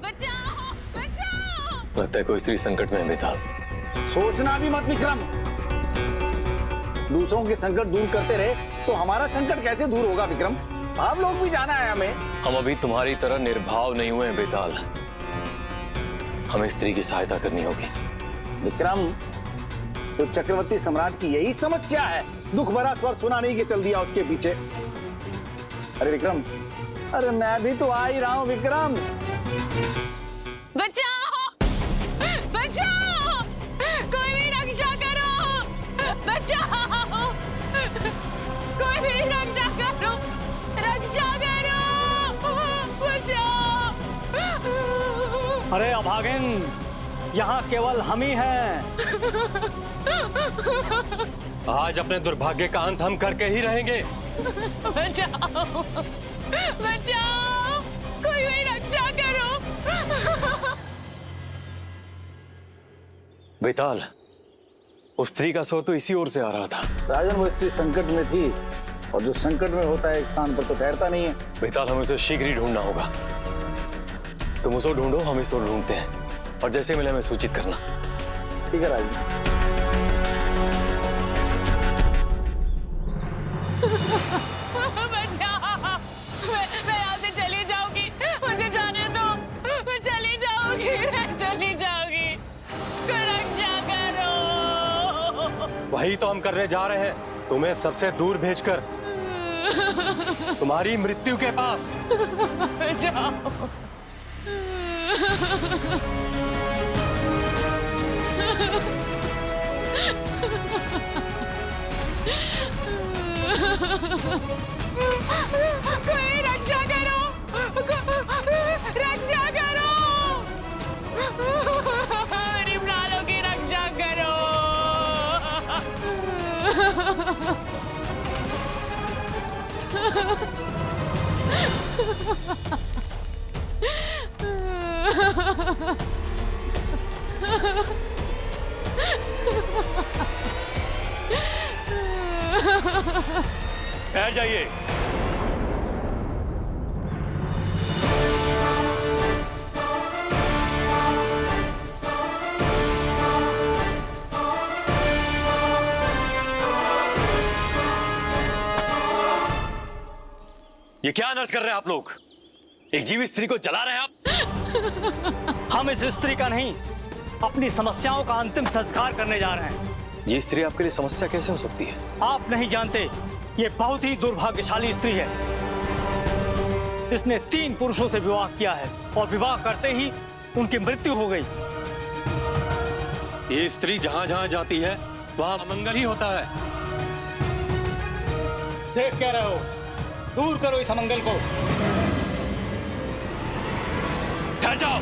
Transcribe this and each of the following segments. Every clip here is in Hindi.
बचाओ बचाओ। लगता है कोई स्त्री संकट में है बेताल। सोचना भी मत विक्रम। दूसरों के संकट दूर करते रहे तो हमारा संकट कैसे दूर होगा विक्रम? आप लोग भी जाना है हमें। हम अभी तुम्हारी तरह निर्भाव नहीं हुए हैं बेताल। हमें स्त्री की सहायता करनी होगी। विक्रम, तो चक्रवर्ती सम्राट की यही समस्या है, दुख भरा स्वर सुना नहीं के चल दिया उसके पीछे। अरे विक्रम, अरे मैं भी तो आ ही रहा हूं विक्रम। बचाओ बचाओ, कोई भी रक्षा करो, बचाओ, कोई भी रक्षा करो, रक्षा करो, बचाओ। अरे अभागिन, यहाँ केवल हम ही हैं। आज अपने दुर्भाग्य का अंत हम करके ही रहेंगे। बचाओ बचाओ, कोई भी रक्षा करो। बेताल, उस स्त्री का स्वर तो इसी ओर से आ रहा था। राजन, वो स्त्री संकट में थी, और जो संकट में होता है एक स्थान पर तो ठहरता नहीं है। बेताल, हमें उसे शीघ्र ही ढूंढना होगा। तुम उसे ढूंढो, हम इसे ढूंढते हैं, और जैसे मिले हमें सूचित करना। ठीक है राजन। बचाओ, मैं यहाँ से चली जाऊंगी, मुझे जाने दो, मैं चली जाऊंगी, मैं चली जाऊंगी, कोई रक्षा करो। वही तो हम करने जा रहे हैं, तुम्हें सबसे दूर भेजकर तुम्हारी मृत्यु के पास। बचाओ। कोई रक्षा करो, रक्षा करो, मेरी प्राणों की रक्षा करो। ठहर जाइए। ये क्या अनर्थ कर रहे हैं आप लोग? एक जीवित स्त्री को जला रहे हैं आप। हम इस स्त्री का नहीं, अपनी समस्याओं का अंतिम संस्कार करने जा रहे हैं। ये स्त्री आपके लिए समस्या कैसे हो सकती है? आप नहीं जानते, ये बहुत ही दुर्भाग्यशाली स्त्री है। इसने 3 पुरुषों से विवाह किया है, और विवाह करते ही उनकी मृत्यु हो गई। ये स्त्री जहां जहां जाती है वहां अमंगल ही होता है। देख क्या रहे हो? दूर करो इस अमंगल को। ठहर जाओ।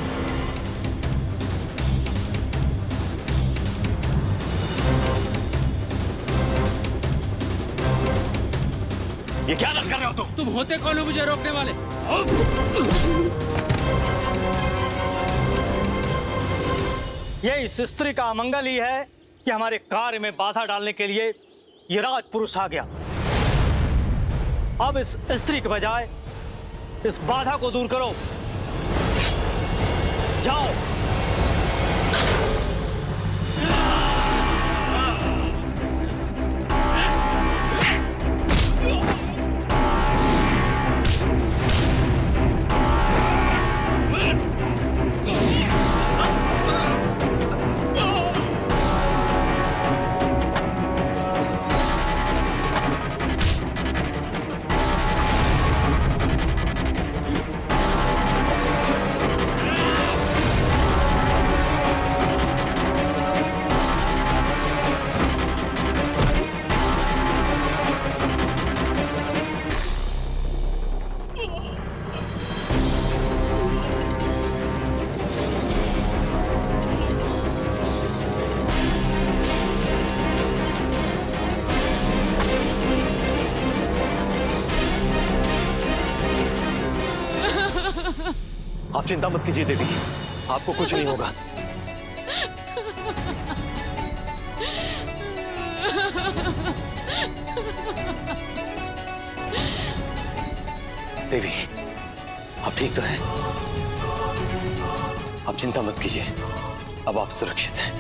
ये क्या कर रहे हो तुम होते कौन हो मुझे रोकने वाले? ये इस स्त्री का अमंगल ही है कि हमारे कार्य में बाधा डालने के लिए ये राजपुरुष आ गया। अब इस स्त्री के बजाय इस बाधा को दूर करो। जाओ। आप चिंता मत कीजिए देवी, आपको कुछ नहीं होगा। देवी, आप ठीक तो हैं? आप चिंता मत कीजिए, अब आप सुरक्षित हैं।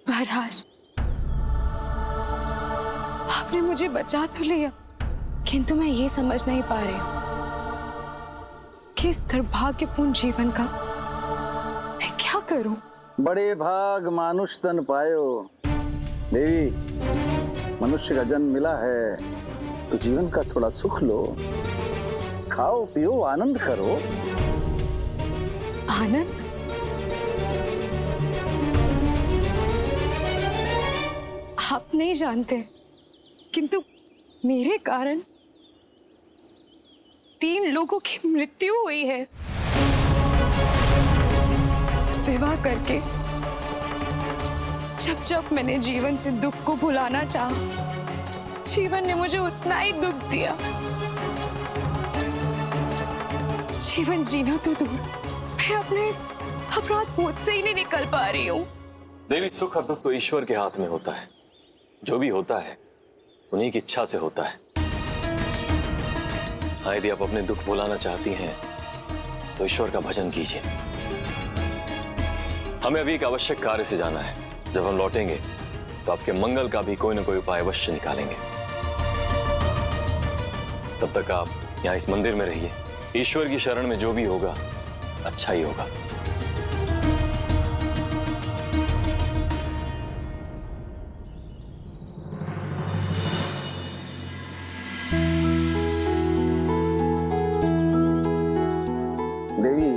महाराज, आपने मुझे बचा तो लिया, किंतु मैं ये समझ नहीं पा रही हूँ कि इस दुर्भाग्यपूर्ण जीवन का मैं क्या करूं? बड़े भाग मानुष तन पायो। देवी, मनुष्य का जन्म मिला है तो जीवन का थोड़ा सुख लो, खाओ पियो आनंद करो। आनंद? आप नहीं जानते, किंतु मेरे कारण 3 लोगों की मृत्यु हुई है। विवाह करके जब जब मैंने जीवन से दुख को भुलाना चाहा, जीवन ने मुझे उतना ही दुख दिया। जीवन जीना तो दूर, मैं अपने इस अपराध बोध से ही नहीं निकल पा रही हूँ। देवी, सुख और दुख तो ईश्वर के हाथ में होता है। जो भी होता है उन्हीं की इच्छा से होता है। हाँ, यदि आप अपने दुख भुलाना चाहती हैं तो ईश्वर का भजन कीजिए। हमें अभी एक आवश्यक कार्य से जाना है। जब हम लौटेंगे तो आपके मंगल का भी कोई ना कोई उपाय अवश्य निकालेंगे। तब तक आप यहाँ इस मंदिर में रहिए। ईश्वर की शरण में जो भी होगा अच्छा ही होगा। देवी,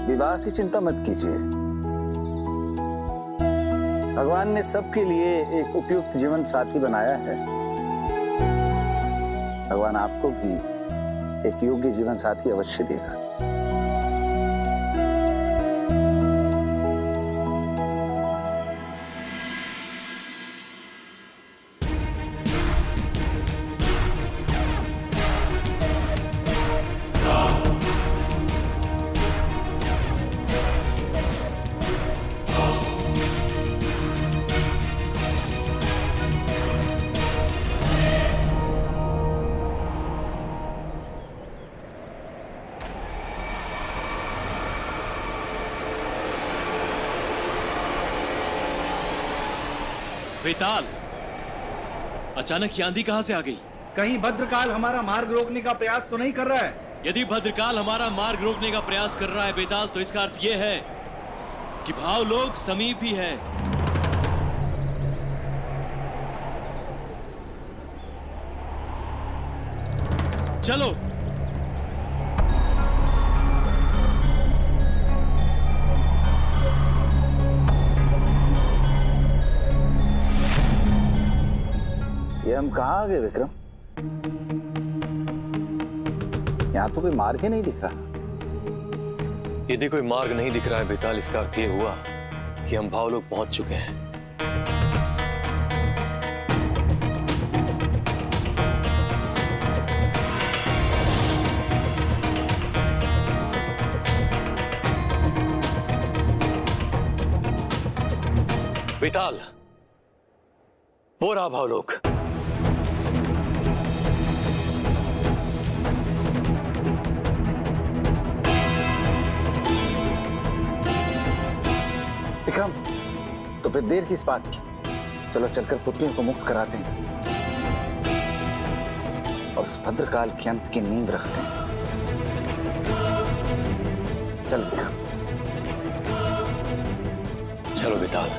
विवाह की चिंता मत कीजिए। भगवान ने सबके लिए एक उपयुक्त जीवन साथी बनाया है। भगवान आपको भी एक योग्य जीवन साथी अवश्य देगा। बेताल, अचानक ये आंधी कहां से आ गई? कहीं भद्रकाल हमारा मार्ग रोकने का प्रयास तो नहीं कर रहा है? यदि भद्रकाल हमारा मार्ग रोकने का प्रयास कर रहा है बेताल, तो इसका अर्थ यह है कि भावलोक समीप ही है। चलो। ये हम कहाँ आ गए विक्रम? यहाँ तो कोई मार्ग ही नहीं दिख रहा। यदि कोई मार्ग नहीं दिख रहा है बेताल, इसका अर्थ ये हुआ कि हम भावलोक पहुंच चुके हैं। बेताल, वो रहा भावलोक। विक्रम, तो फिर देर किस बात की? चलो चलकर पुत्रियों को मुक्त कराते हैं और उस भद्रकाल के अंत की नींव रखते हैं। चल विक्रम। चलो बेताल।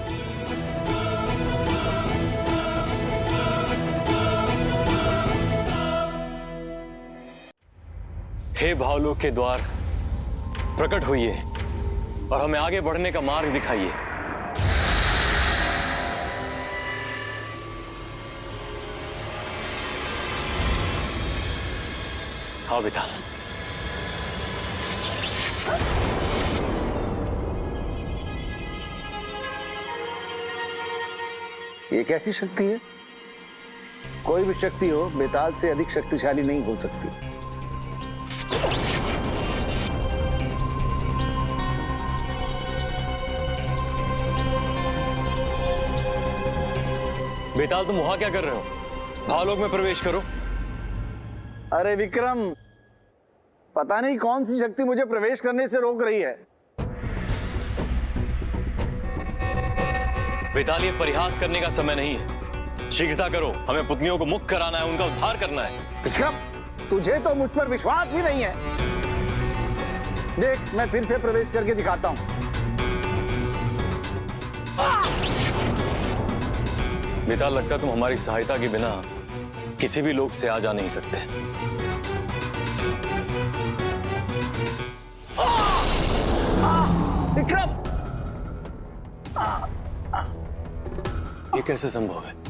हे भावलोक के द्वार, प्रकट होइए और हमें आगे बढ़ने का मार्ग दिखाइए। हाँ बेताल। ये कैसी शक्ति है? कोई भी शक्ति हो, बेताल से अधिक शक्तिशाली नहीं हो सकती। बेताल, तुम वहां क्या कर रहे हो? भावलोक में प्रवेश करो। अरे विक्रम, पता नहीं कौन सी शक्ति मुझे प्रवेश करने से रोक रही है। बेताल, ये परिहास करने का समय नहीं है। शीघ्रता करो, हमें पुतलियों को मुक्त कराना है, उनका उद्धार करना है। विक्रम, तुझे तो मुझ पर विश्वास ही नहीं है। देख, मैं फिर से प्रवेश करके दिखाता हूं। बेताल, लगता है तुम हमारी सहायता के बिना किसी भी लोक से आ जा नहीं सकते। विक्रम, ये कैसे संभव है?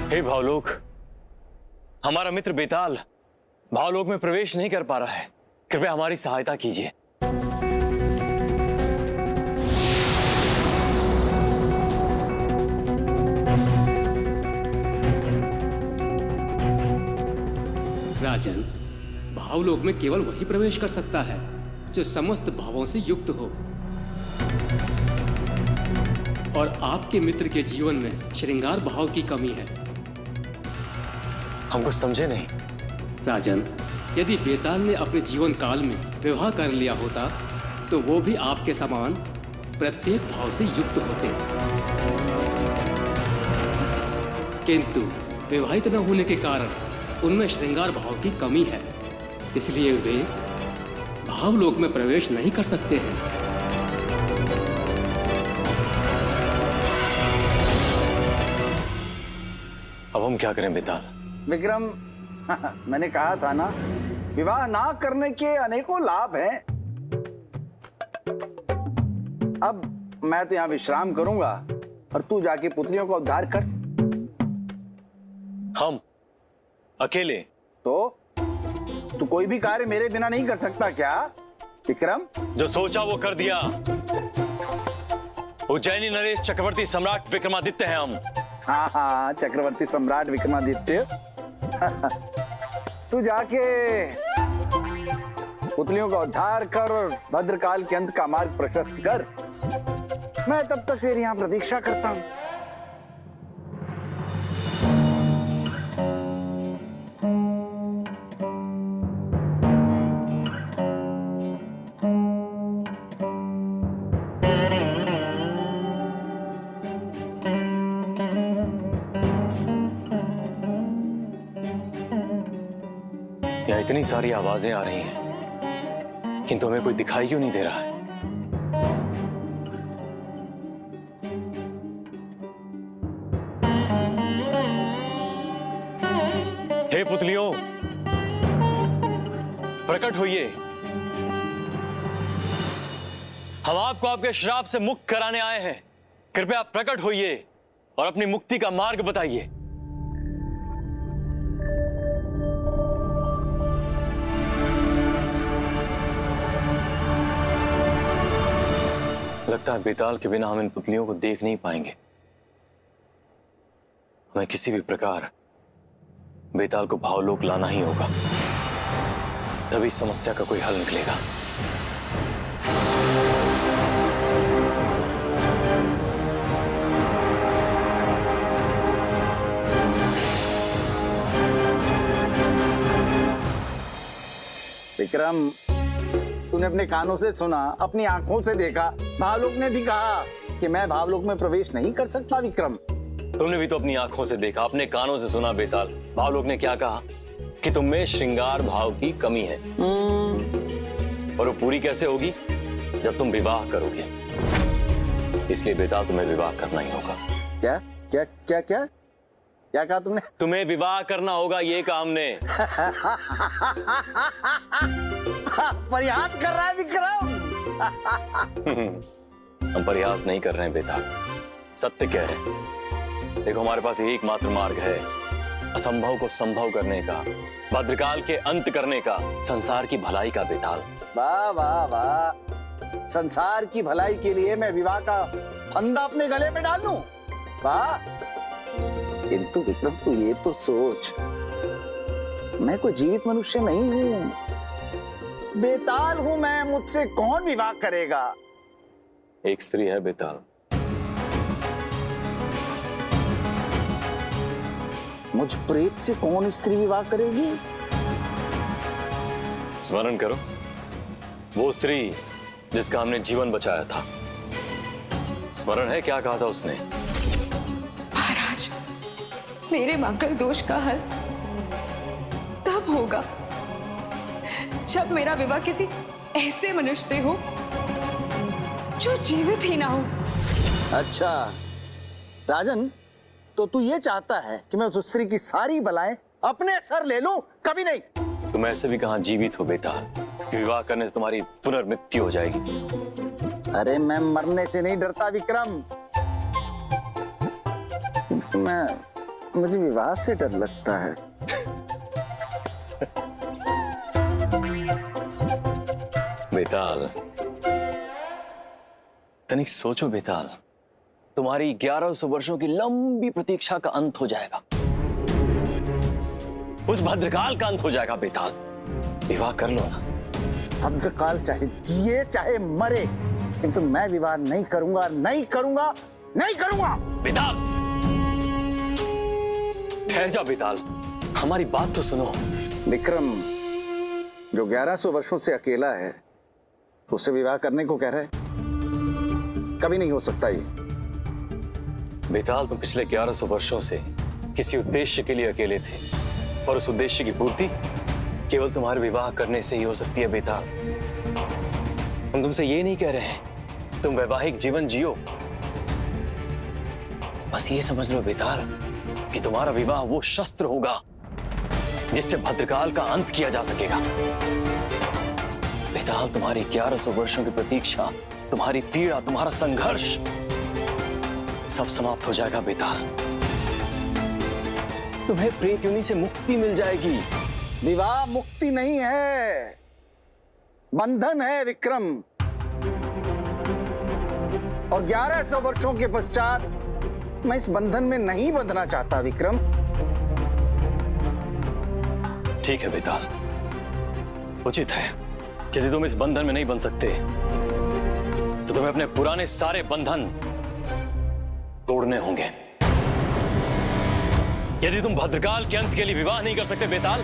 हे भावलोक, हमारा मित्र बेताल भावलोक में प्रवेश नहीं कर पा रहा है। कृपया हमारी सहायता कीजिए। राजन, भावलोक में केवल वही प्रवेश कर सकता है जो समस्त भावों से युक्त हो, और आपके मित्र के जीवन में श्रृंगार भाव की कमी है। हम कुछ समझे नहीं। राजन, यदि बेताल ने अपने जीवन काल में विवाह कर लिया होता तो वो भी आपके समान प्रत्येक भाव से युक्त होते, किंतु विवाहित न होने के कारण उनमें श्रृंगार भाव की कमी है, इसलिए वे भावलोक में प्रवेश नहीं कर सकते हैं। अब हम क्या करें बेताल? विक्रम, मैंने कहा था ना, विवाह ना करने के अनेकों लाभ हैं। अब मैं तो यहां विश्राम करूंगा और तू जाके पुतलियों का उद्धार कर। हम अकेले? तू कोई भी कार्य मेरे बिना नहीं कर सकता क्या विक्रम? जो सोचा वो कर दिया। उज्जैनी नरेश चक्रवर्ती सम्राट विक्रमादित्य हैं हम। हाँ हाँ, चक्रवर्ती सम्राट विक्रमादित्य। तू जाके पुतलियों का उद्धार कर और भद्रकाल के अंत का मार्ग प्रशस्त कर। मैं तब तक तेरी यहां प्रतीक्षा करता हूं। यहाँ इतनी सारी आवाजें आ रही हैं, किंतु हमें कोई दिखाई क्यों नहीं दे रहा है? हे पुतलियों, प्रकट होइए। हम आपको आपके श्राप से मुक्त कराने आए हैं। कृपया प्रकट होइए और अपनी मुक्ति का मार्ग बताइए। लगता है बेताल के बिना हम इन पुतलियों को देख नहीं पाएंगे। हमें किसी भी प्रकार बेताल को भावलोक लाना ही होगा, तभी समस्या का कोई हल निकलेगा। विक्रम, तूने अपने कानों से सुना, अपनी आंखों से देखा। भावलोक ने भी कहा कि मैं भावलोक में प्रवेश नहीं कर सकता। विक्रम, तुमने भी तो अपनी आंखों से देखा, अपने कानों से सुना। बेताल, भावलोक ने क्या कहा? कि तुम में श्रृंगार भाव की कमी है, और वो पूरी कैसे होगी? जब तुम विवाह करोगे। इसलिए बेताल, तुम्हें विवाह करना ही होगा। क्या क्या क्या क्या क्या कहा तुमने? तुम्हें विवाह करना होगा, ये कहा हमने। परिहास कर रहा है विक्रम। हम परिहास नहीं कर रहे हैं बेताल, सत्य कह रहे हैं। देखो, हमारे पास एकमात्र मार्ग है असंभव को संभव करने का, भद्रकाल के अंत करने का, संसार की भलाई का। बेताल, वाह वाह वाह, संसार की भलाई के लिए मैं विवाह का फंदा अपने गले में डाल लूं? वाह, किंतु विक्रम तू ये तो सोच, मैं कोई जीवित मनुष्य नहीं हूं, बेताल हूं मैं, मुझसे कौन विवाह करेगा? एक स्त्री है बेताल, मुझ प्रेत से कौन स्त्री विवाह करेगी? स्मरण करो, वो स्त्री जिसका हमने जीवन बचाया था। स्मरण है क्या कहा था उसने? महाराज, मेरे मंगल दोष का हल तब होगा जब मेरा विवाह किसी ऐसे मनुष्य से हो जो जीवित ही ना हो। अच्छा राजन, तो तू ये चाहता है कि मैं उस स्त्री की सारी बलाएं अपने सर ले लूं? कभी नहीं। तुम ऐसे भी कहां जीवित हो बेताल, विवाह करने से तुम्हारी पुनर्मृत्यु हो जाएगी। अरे मैं मरने से नहीं डरता विक्रम, किंतु मुझे विवाह से डर लगता है। बेताल, तनिक सोचो बेताल, तुम्हारी 1100 वर्षों की लंबी प्रतीक्षा का अंत हो जाएगा, उस भद्रकाल का अंत हो जाएगा बेताल। विवाह कर लो ना। भद्रकाल चाहे जिए चाहे मरे, किंतु मैं विवाह नहीं करूंगा, नहीं करूंगा, नहीं करूंगा। बेताल, ठहर जा बेताल, हमारी बात तो सुनो। विक्रम, जो 1100 वर्षों से अकेला है उससे विवाह करने को कह रहा है? कभी नहीं हो सकता ये। बेताल, तुम पिछले 1100 वर्षों से किसी उद्देश्य के लिए अकेले थे, और उस उद्देश्य की पूर्ति केवल तुम्हारे विवाह करने से ही हो सकती है बेताल। हम तुमसे ये नहीं कह रहे हैं तुम वैवाहिक जीवन जियो, बस ये समझ लो बेताल कि तुम्हारा विवाह वो शस्त्र होगा जिससे भद्रकाल का अंत किया जा सकेगा। बेताल, तुम्हारी 1100 वर्षों की प्रतीक्षा, तुम्हारी पीड़ा, तुम्हारा संघर्ष सब समाप्त हो जाएगा बेताल। तुम्हें प्रेत योनि से मुक्ति मिल जाएगी। विवाह मुक्ति नहीं है, बंधन है विक्रम। और 1100 वर्षों के पश्चात मैं इस बंधन में नहीं बंधना चाहता विक्रम। ठीक है बेताल, उचित है कि यदि तुम इस बंधन में नहीं बन सकते तो तुम्हें अपने पुराने सारे बंधन तोड़ने होंगे। यदि तुम भद्रकाल के अंत के लिए विवाह नहीं कर सकते बेताल,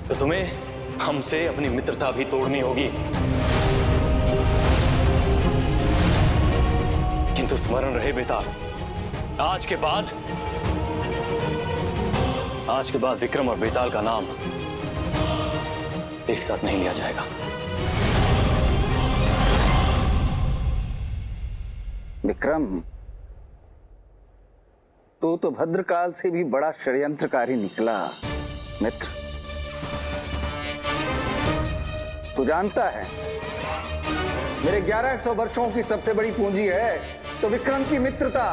तो तुम्हें हमसे अपनी मित्रता भी तोड़नी होगी। किंतु स्मरण रहे बेताल, आज के बाद विक्रम और बेताल का नाम एक साथ नहीं लिया जाएगा। विक्रम, तू तो भद्रकाल से भी बड़ा षड्यंत्रकारी निकला मित्र। तू जानता है मेरे 1100 वर्षों की सबसे बड़ी पूंजी है तो विक्रम की मित्रता,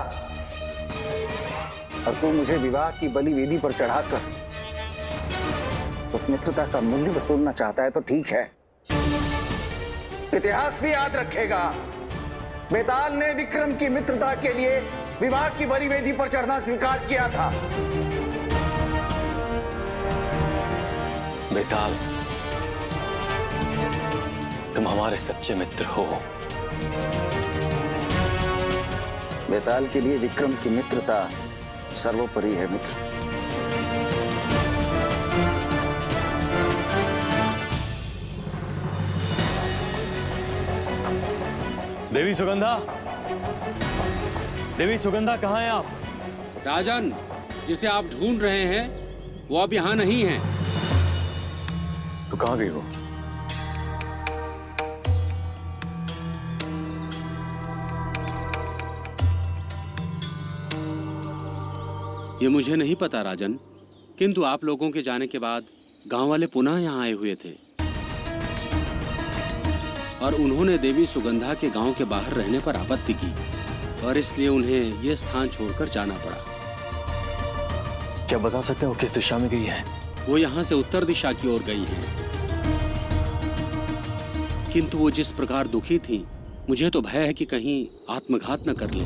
और तू मुझे विवाह की बलि वेदी पर चढ़ाकर उस मित्रता का मूल्य वसूलना चाहता है तो ठीक है। इतिहास भी याद रखेगा, बेताल ने विक्रम की मित्रता के लिए विवाह की बलि वेदी पर चढ़ना स्वीकार किया था। बेताल, तुम हमारे सच्चे मित्र हो। बेताल के लिए विक्रम की मित्रता सर्वोपरि है मित्र। देवी सुगंधा, देवी सुगंधा कहाँ हैं आप? राजन, जिसे आप ढूंढ रहे हैं वो अब यहाँ नहीं है। तो कहाँ गई वो? ये मुझे नहीं पता राजन, किंतु आप लोगों के जाने के बाद गांव वाले पुनः यहाँ आए हुए थे और उन्होंने देवी सुगंधा के गांव के बाहर रहने पर आपत्ति की और इसलिए उन्हें यह स्थान छोड़कर जाना पड़ा। क्या बता सकते हो किस दिशा में गई है? वो यहाँ से उत्तर दिशा की ओर गई हैं। किंतु वो जिस प्रकार दुखी थी, मुझे तो भय है कि कहीं आत्मघात न कर ले।